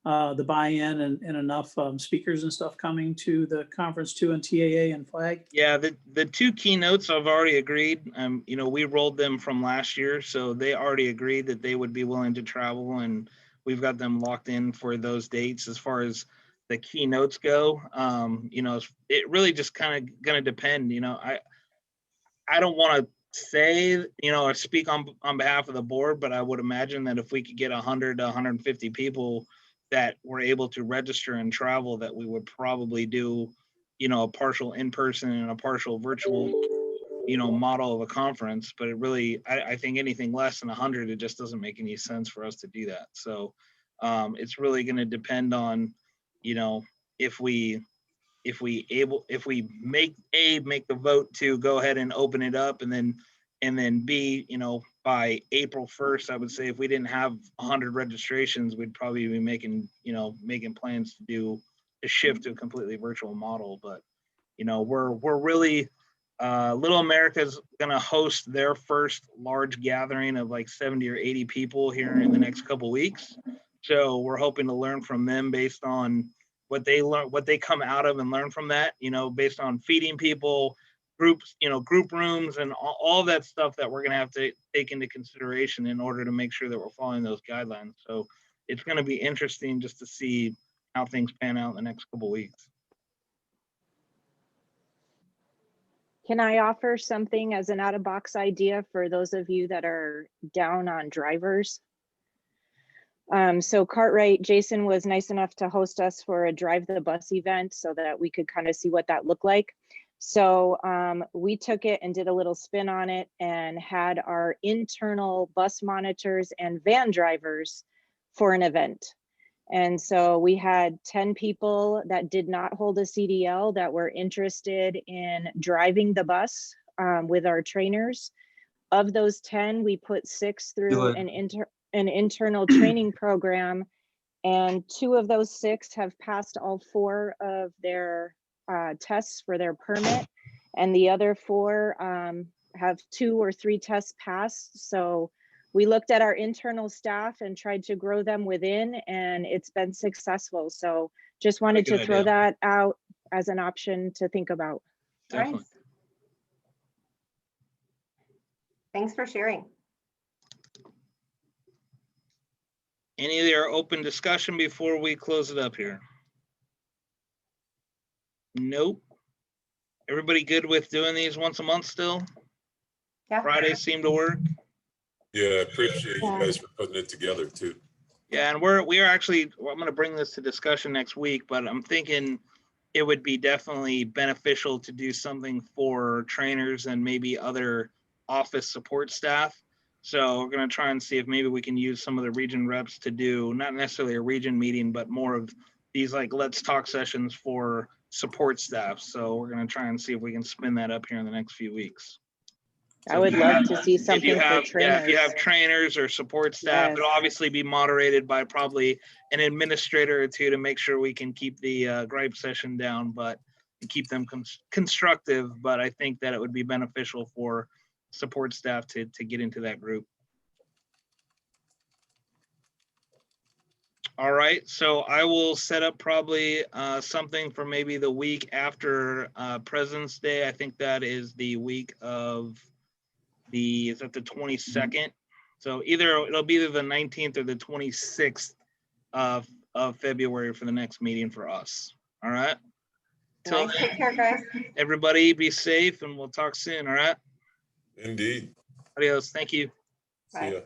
the buy-in and enough speakers and stuff coming to the conference too in TAA and Flag? Yeah, the 2 keynotes I've already agreed. We rolled them from last year, so they already agreed that they would be willing to travel, and we've got them locked in for those dates. As far as the keynotes go, it really just kind of going to depend. I don't want to say, or speak on behalf of the board, but I would imagine that if we could get 100 to 150 people that were able to register and travel, that we would probably do, a partial in-person and a partial virtual, model of a conference. But it really, I think anything less than 100, it just doesn't make any sense for us to do that. So it's really going to depend on, if we make the vote to go ahead and open it up, and then B, by April 1st, I would say if we didn't have 100 registrations, we'd probably be making plans to do a shift to a completely virtual model. But, we're really Little America's going to host their first large gathering of like 70 or 80 people here in the next couple weeks. So we're hoping to learn from them based on what they learn, what they come out of and learn from that, you know, based on feeding people, groups, you know, group rooms and all that stuff that we're going to have to take into consideration in order to make sure that we're following those guidelines. So it's going to be interesting just to see how things pan out in the next couple weeks. Can I offer something as an out-of-box idea for those of you that are down on drivers? So Cartwright, Jason was nice enough to host us for a Drive the Bus event so that we could kind of see what that looked like. So we took it and did a little spin on it and had our internal bus monitors and van drivers for an event. And so we had 10 people that did not hold a CDL that were interested in driving the bus with our trainers. Of those 10, we put 6 through an internal training program, and 2 of those 6 have passed all 4 of their tests for their permit, and the other 4 have 2 or 3 tests passed. So we looked at our internal staff and tried to grow them within, and it's been successful. So just wanted to throw that out as an option to think about. Definitely. Nice. Thanks for sharing. Any other open discussion before we close it up here? Nope. Everybody good with doing these once a month still? Yeah. Fridays seem to work. Yeah, I appreciate you guys for putting it together too. Yeah, and we are actually, well, I'm going to bring this to discussion next week, but I'm thinking it would be definitely beneficial to do something for trainers and maybe other office support staff. So we're going to try and see if maybe we can use some of the region reps to do not necessarily a region meeting, but more of these like let's talk sessions for support staff. So we're going to try and see if we can spin that up here in the next few weeks. I would love to see something for trainers. Yeah, if you have trainers or support staff, Yes. it'll obviously be moderated by probably an administrator or 2 to make sure we can keep the gripe session down, but keep them constructive. But I think that it would be beneficial for support staff to get into that group. All right, so I will set up probably something for maybe the week after President's Day. I think that is the week of is that the 22nd? So it'll be either the 19th or the 26th of February for the next meeting for us. All right. Nice. Take care, guys. Everybody be safe and we'll talk soon. All right. Indeed. Adios. Thank you. Bye. See ya.